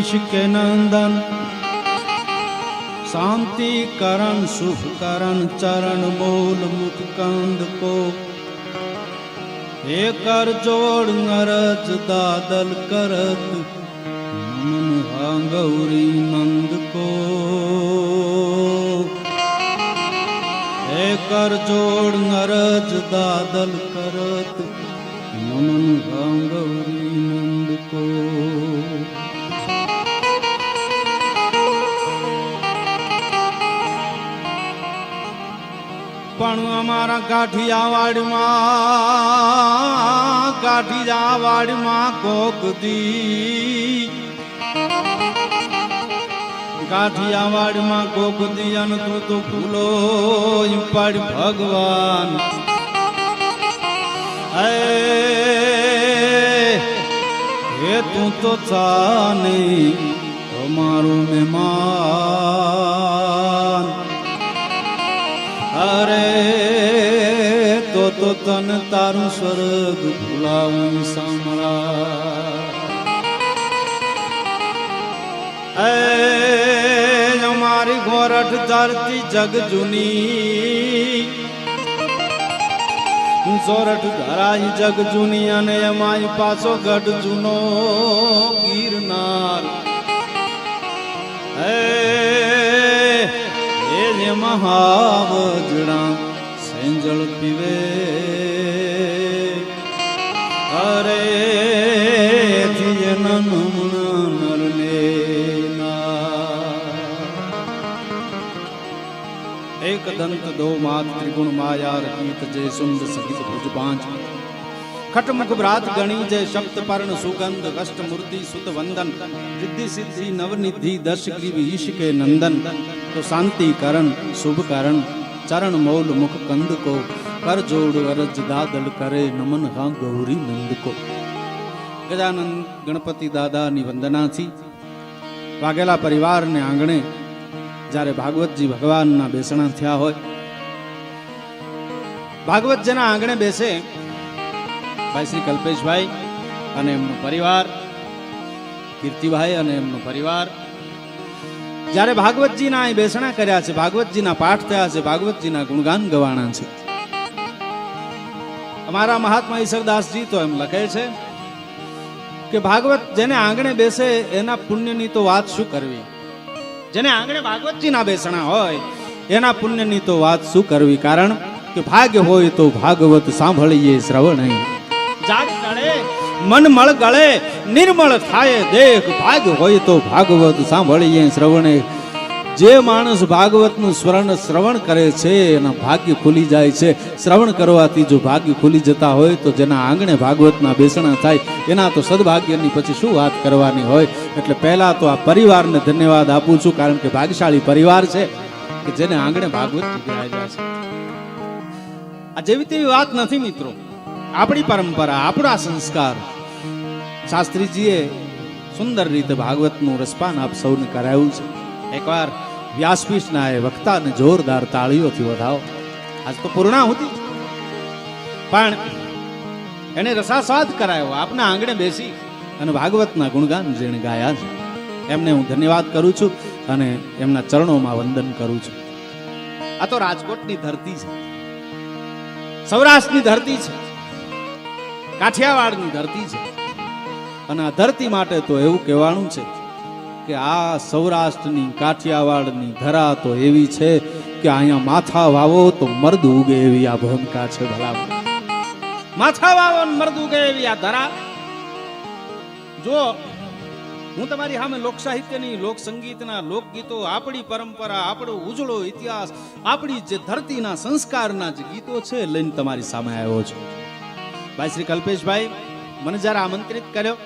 ईश के नंदन शांति करण शुभ करण चरण मूल मुख कंद को हे कर जोड़ नरज दादल करत नमन हा गौरी नंद को हे कर जोड़ नरज दादल करत नमन हा गौरी नंद को। पण अमारा काठियावाड़ में कोक दी काठियावाड़ में कोक दी अन तू तो भूलो पड़ भगवान हे तू तो चाने हमारो मेहमान अरे तो तन तारू स्वर्ग भुलाऊं सामरा हमारी गोरठ धरती जग जुनी सोरठ धराई जग जुनी अने माई पासो गढ़ जुनो गिरनार महावजड़ा सेंजल पीवे अरे थिये नमुना नरने एक दंत दो मात त्रिगुण माया रहित जय सुंद सहित भुज पांच खटमुख भ्रात गणी जय शब्द पर्ण सुगंध कष्ट मूर्ति सुत वंदन रिद्धि सिद्धि नवनिधि दर्श ग्रीव ईश के नंदन तो शांति करण शुभ करण चरण मौल मुख कंद को कर जोड़ अरज दादल करे नमन हा गौरी नंद को। गजानंद गणपति दादा ની વંદનાથી વાગેલા પરિવારને આંગણે જ્યારે ભાગવતજી ભગવાનના બેસણા થયા હોય ભાગવતજીના આંગણે બેસે ભાઈ શ્રી કલ્પેશભાઈ અને એમનો પરિવાર કીર્તિભાઈ અને એમનો પરિવાર જ્યારે ભાગવતજીના અહીં બેસણા કર્યા છે ભાગવતજીના પાઠ થયા છે ભાગવતજીના ગુણગાન ગવાણા છે અમારા મહાત્મા ઈશ્વરદાસજી તો એમ લખે છે કે ભાગવત જેને આંગણે બેસે એના પુણ્યની તો વાત શું કરવી જેને આંગણે ભાગવતજીના બેસણા હોય એના પુણ્યની તો વાત શું કરવી કારણ કે ભાગ્ય હોય તો ભાગવત સાંભળીએ શ્રવણ જાગ ટળે મન મળ ગળે નિર્મળ થાય દેખ ભાગ્ય હોય તો ભાગવત સાંભળીએ શ્રવણે જે માણસ ભાગવતનું શ્રવણ કરે છે એના ભાગ્ય ખુલી જાય છે શ્રવણ કરવાથી જો ભાગ્ય ખુલી જતા હોય તો જેના આંગણે ભાગવતના બેસણા થાય એના તો સદભાગ્યની પછી શું વાત કરવાની હોય એટલે પહેલા તો આ પરિવારને ધન્યવાદ આપું છું કારણ કે ભાગ્યશાળી પરિવાર છે કે જેને આંગણે ભાગવત બિરાજ્યા છે આ જેવી તેવી વાત નથી મિત્રો આપણી પરંપરા આપણા સંસ્કાર શાસ્ત્રીજીએ સુંદર રીતે ભાગવતનું રસપાન આપ સૌને કરાયું છે એકવાર વ્યાસપીઠના એ વક્તાને જોરદાર તાળીઓથી વધાવો આજ તો પૂર્ણાહુતિ પણ એને રસાસ્વાદ કરાયો આપના આંગણે બેસી અને ભાગવતના ગુણગાન જેણે ગાયા છે એમને હું ધન્યવાદ કરું છું અને એમના ચરણોમાં વંદન કરું છું આ તો રાજકોટની ધરતી છે સૌરાષ્ટ્રની ધરતી છે કાઠિયાવાડની ધરતી છે અને આ ધરતી માટે તો એવું કહેવાનું છે કે આ સૌરાષ્ટ્રની કાઠિયાવાડની ધરા તો એવી છે કે અહીંયા માથા વાવો તો મર્દ ઉગે એવી આ ભૂમિકા છે ભલા માથા વાવો મર્દ ઉગે એવી આ ધરા જો હું તમારી સામે લોક સાહિત્યની લોક સંગીતના લોકગીતો આપણી પરંપરા આપણો ઉજળો ઇતિહાસ આપણી જે ધરતીના સંસ્કારના જે ગીતો છે લઈને તમારી સામે આવ્યો છું ભાઈ શ્રી કલ્પેશભાઈ મને જ્યારે આમંત્રિત કર્યો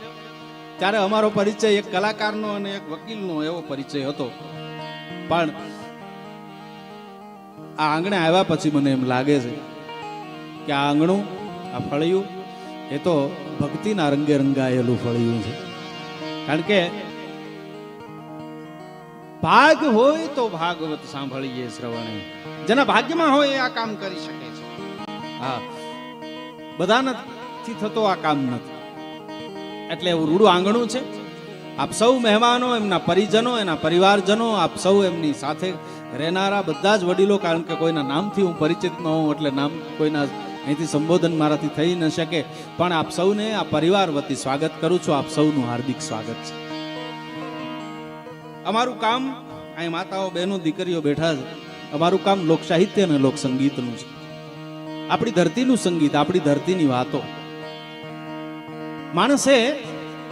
ત્યારે અમારો પરિચય એક કલાકારનો અને એક વકીલનો એવો પરિચય હતો પણ આ આંગણે આવ્યા પછી મને એમ લાગે છે કે આ આંગણું આ ફળિયું એ તો ભક્તિના રંગે રંગાયેલું ફળિયું છે કારણ કે ભાગ હોય તો ભાગવત સાંભળીએ શ્રવણે જેના ભાગ્યમાં હોય એ આ કામ કરી શકે છે હા બધાનાથી થતો આ કામ નથી એટલે એવું રૂડું આંગણું છે આપ સૌ મહેમાનો, એમના પરિજનો, એના પરિવારજનો, આપ સૌ એમની સાથે રહેનારા બધા જ વડીલો, કારણ કે કોઈના નામથી હું પરિચિત ન હોઉં એટલે નામ કોઈના અહીંથી સંબોધન મારાથી થઈ ન શકે, પણ આપ સૌને આ પરિવાર વતી સ્વાગત કરું છું. આપ સૌનું હાર્દિક સ્વાગત છે. અમારું કામ અહીં માતાઓ, બહેનો, દીકરીઓ બેઠા છે, અમારું કામ લોક સાહિત્ય અને લોક સંગીતનું છે. આપણી ધરતીનું સંગીત, આપણી ધરતીની વાતો. માણસે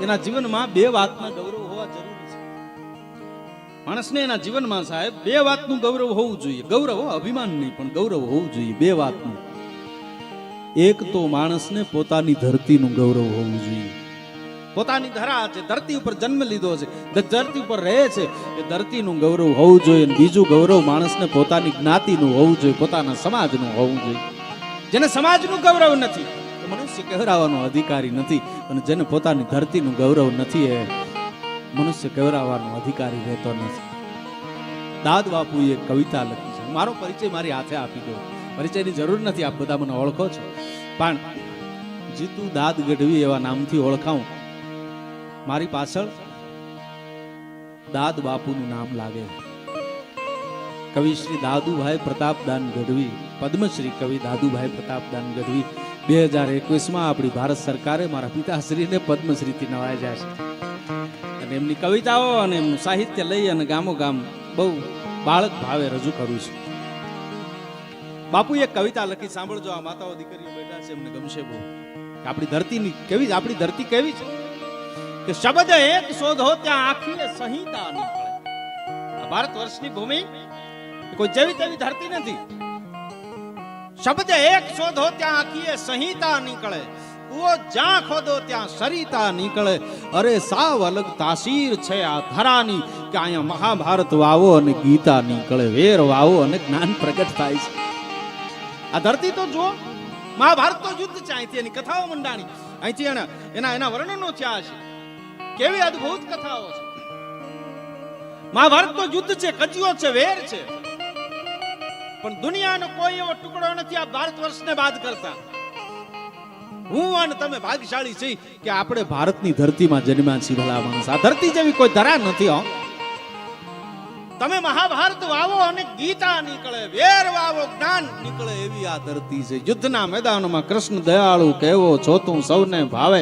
એના જીવનમાં બે વાતના ગૌરવ હોવા જરૂરી છે. માણસને એના જીવનમાં સાહેબ બે વાતનું ગૌરવ હોવું જોઈએ. ગૌરવ, અભિમાન નહીં, પણ ગૌરવ હોવું જોઈએ બે વાતનું. એક તો માણસને પોતાની ધરતીનું ગૌરવ હોવું જોઈએ. પોતાની ધરા છે, ધરતી ઉપર જન્મ લીધો છે, ધરતી ઉપર રહે છે, એ ધરતીનું ગૌરવ હોવું જોઈએ. અને બીજું ગૌરવ માણસને પોતાની જ્ઞાતિનું હોવું જોઈએ, પોતાના સમાજનું હોવું જોઈએ. જેને સમાજનું ગૌરવ નથી એ મનુષ્ય કહેવાવાનો અધિકારી નથી, અને જેને પોતાની ધરતીનું ગૌરવ નથી એ મનુષ્ય કહેવાવાનો અધિકારી રહેતો નથી. દાદ બાપુએ એક કવિતા લખી છે. મારો પરિચય મારી હાથે આપી દો, પરિચયની જરૂર નથી, આપ બધા મને ઓળખો છો, પણ જીતુ દાદ ગઢવી એવા નામથી ઓળખાવું. મારી પાછળ દાદ બાપુનું નામ લાગે. કવિ શ્રી દાદુભાઈ પ્રતાપદાન ગઢવી, પદ્મશ્રી કવિ દાદુભાઈ પ્રતાપદાન ગઢવી 2021માં આપણી ભારત સરકારે મારા પિતાશ્રીને પદ્મશ્રીથી નવાજ્યા છે. અને એમની કવિતાઓ અને એમનું સાહિત્ય લઈ અને ગામો ગામ બહુ બાળક ભાવે રજૂ કરું છું. બાપુએ એક કવિતા લખી, સાંભળજો. આ માતાઓ દીકરીઓ બેઠા છે, એમને ગમશે બહુ. આપણી ધરતીની કેવી, આપણી ધરતી કેવી છે કે શબ્દ એક શોધો ત્યાં આખી સંહિતા નીકળે. આ ભારત વર્ષની ભૂમિ કોઈ જેવી તેવી ધરતી નથી. શબ્દ એક શોધો ત્યાં આખી સંહિતા નીકળે, કુવો જ્યાં ખોદો ત્યાં સરિતા નીકળે. અરે સાવ અલગ તાસીર છે આ ધરાની કે અહીંયા મહાભારત વાવો અને ગીતા નીકળે, વેર વાવો અને જ્ઞાન પ્રગટ થાય છે. આ ધરતી તો જુઓ, મહાભારત તો યુદ્ધ છે, અહીંથી એની કથાઓ મંડાણી, અહીંથી એના વર્ણનો થયા છે. કેવી અદ્ભુત કથાઓ છે. મહાભારત તો યુદ્ધ છે, કજિયો છે, વેર છે, પણ દુનિયાનો કોઈ એવો ટુકડો નથી આ ભારત વર્ષને બાદ કરતા. હું અને તમે ભાગ્યશાળી છીએ કે આપણે ભારતની ધરતીમાં જન્મ્યા છીએ. ભલા માણસ, આ ધરતી જેવી કોઈ ધરા નથી. હો, તમે મહાભારત વાવો અને ગીતા નીકળે, વેર વાવો જ્ઞાન નીકળે, એવી આ ધરતી છે. યુદ્ધના મેદાનમાં કૃષ્ણ દયાળુ કેવો છો તું સૌને ભાવે,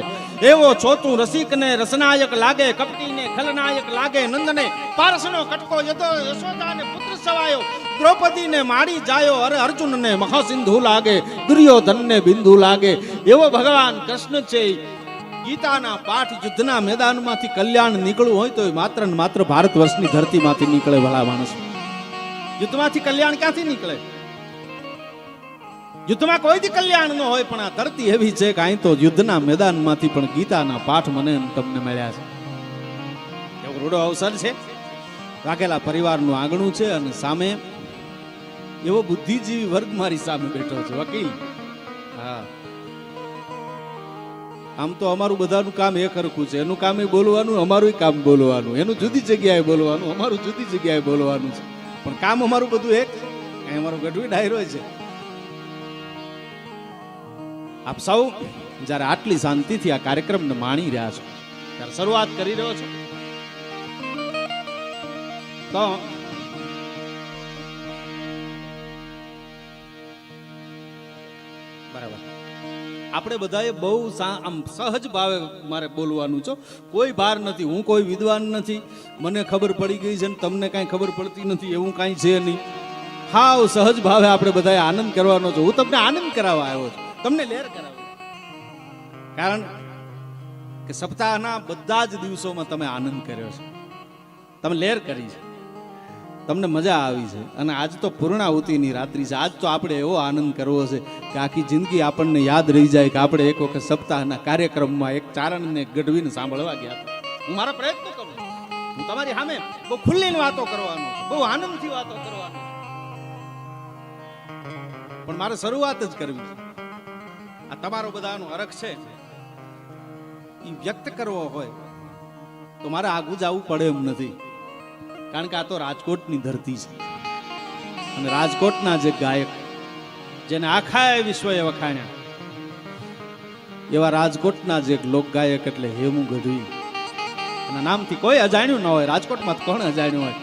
એવો છો તું રસિકને રસનાયક લાગે, કપટીને ખલનાયક લાગે, નંદને પારસનો કટકો યશોદાને પુત્ર સવાયો, દ્રૌપદીને માડી જાયો, અરે અર્જુનને મહાસિંધુ લાગે, દુર્યોધનને બિંદુ લાગે, એવો ભગવાન કૃષ્ણ છે. ગીતાના પાઠ યુદ્ધના મેદાનમાંથી કલ્યાણ નીકળવું હોય તો માત્ર ને માત્ર ભારત વર્ષની ધરતીમાંથી નીકળે. ભલા માણસ, યુદ્ધમાંથી કલ્યાણ ક્યાંથી નીકળે? યુદ્ધમાં કોઈથી કલ્યાણ ન હોય, પણ આ ધરતી એવી છે કે અહીં તો યુદ્ધના મેદાનમાંથી પણ ગીતાના પાઠ મને તમને મળ્યા છે. એવો રૂડો અવસર છે. વાઘેલા પરિવારનું આંગણું છે અને સામે એવો બુદ્ધિજીવી વર્ગ મારી સામે બેઠો છે, વકીલ. હા, આમ તો અમારું બધાનું કામ એક હરખું છે. એનું કામ એ બોલવાનું, અમારું કામ બોલવાનું, એનું જુદી જગ્યાએ બોલવાનું, અમારું જુદી જગ્યાએ બોલવાનું છે, પણ કામ અમારું બધું એક. અમારો ગઢવી ડાયરો છે. આપ સૌ જ્યારે આટલી શાંતિથી આ કાર્યક્રમને માણી રહ્યા છો, ત્યારે શરૂઆત કરી રહ્યો છો, તો બરાબર આપણે બધાએ બહુ આમ સહજ ભાવે મારે બોલવાનું છે. કોઈ ભાર નથી. હું કોઈ વિદ્વાન નથી, મને ખબર પડી ગઈ છે ને તમને કાંઈ ખબર પડતી નથી એવું કાંઈ છે નહીં. હાવ સહજ ભાવે આપણે બધાએ આનંદ કરવાનો છે. હું તમને આનંદ કરાવવા આવ્યો છું, તમને લહેર કરાવી. કારણ કે સપ્તાહના બધા જ દિવસોમાં તમે આનંદ કર્યો છે, તમે લહેર કરી છે, તમને મજા આવી છે. અને આજ તો પૂર્ણાહુતિની રાત્રિ છે. આજ તો આપણે એવો આનંદ કરવો છે કે આખી જિંદગી આપણને યાદ રહી જાય કે આપણે એક વખત સપ્તાહના કાર્યક્રમમાં એક ચારણને ગઢવીને સાંભળવા ગયા હતા. હું મારા પ્રયત્ન કરું, હું તમારી સામે બહુ ખુલ્લીને વાતો કરવાનો છું, બહુ આનંદથી વાતો કરવાનો, પણ મારે શરૂઆત જ કરવી છે. આ તમારો બધાનો હરખ છે એ વ્યક્ત કરવો હોય તો મારે આગું જવું પડે એમ નથી. કારણ કે આ તો રાજકોટની ધરતી છે, અને રાજકોટના જે ગાયક જેને આખા વિશ્વએ વખાણ્યા, એવા રાજકોટના જે લોક ગાયક એટલે હેમુ ગઢવી. એના નામથી કોઈ અજાણ્યું ન હોય, રાજકોટમાં તો કોણ અજાણ્યું હોય?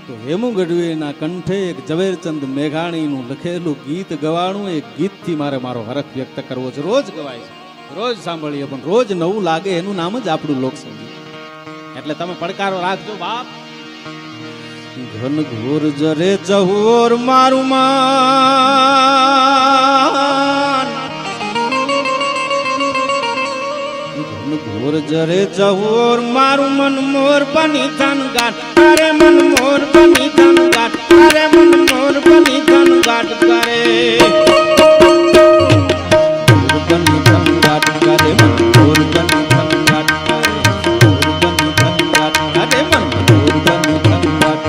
તો હેમુ ગઢવીના કંઠે એક ઝવેરચંદ મેઘાણીનું લખેલું ગીત ગવાણું, એ ગીતથી મારો હરખ વ્યક્ત કરવો છે. રોજ ગવાય છે, રોજ સાંભળીએ, પણ રોજ નવું લાગે એનું નામ જ આપણું લોકસંગીત. એટલે તમે પડકારો રાખજો બાપ. ઘન ઘોર જરે ચહોર મારું માન, ઘન ઘોર જરે ચહોર મારું મન મોર બની ધન ગાટ, અરે મન મોર બની ધન ગાટ, અરે મન મોર બની ધન ગાટ કરે. મોર બની ધન ગાટ કરે, મન મોર બની ધન ગાટ કરે, મોર બની ધન ગાટ કરે, મન મોર બની ધન ગાટ.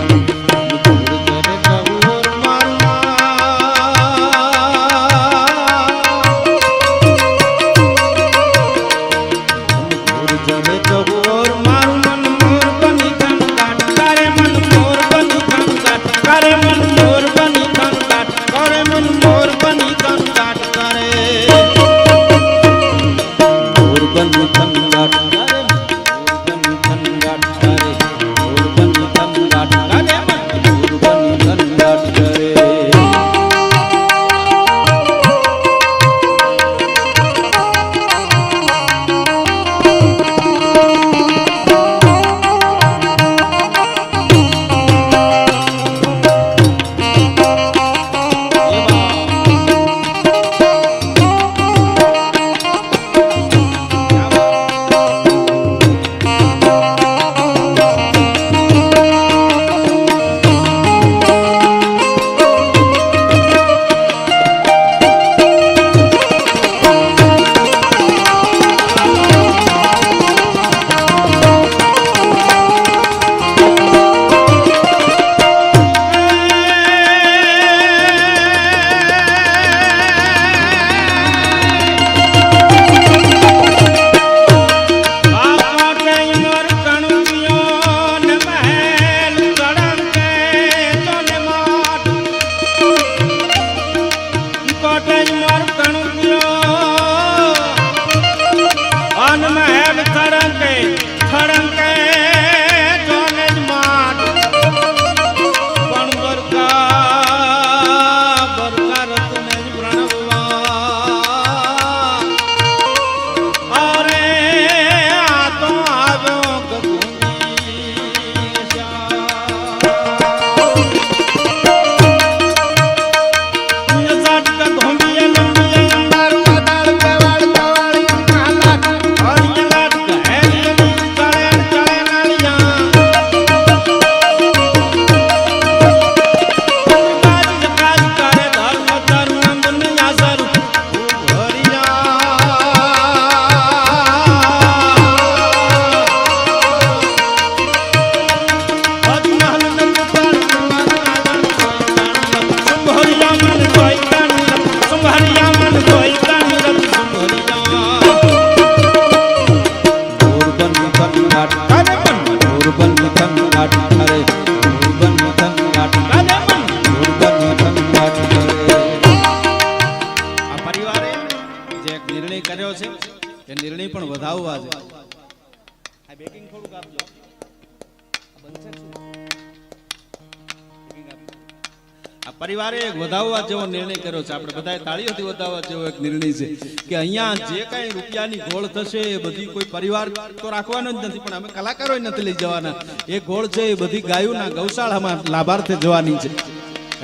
પરિવારે એક વધાવવા જેવો નિર્ણય કર્યો છે. આપણે બધાએ તાળીઓથી વધાવવા જેવો એક નિર્ણય છે કે અહીંયા જે કઈ રૂપિયાની ગોળ થશે એ બધી કોઈ પરિવાર તો રાખવાનો જ નથી, પણ અમે કલાકારો નથી લઈ જવાના. એ ગોળ છે એ બધી ગાયોના ગૌશાળામાં લાભાર્થે જવાની છે.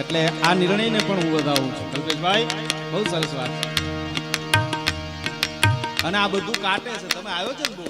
એટલે આ નિર્ણયને પણ હું વધાવું છું. કલ્પેશભાઈ, બહુ સરસ વાત છે. અને આ બધું કાટે છે, તમે આવ્યો છો ને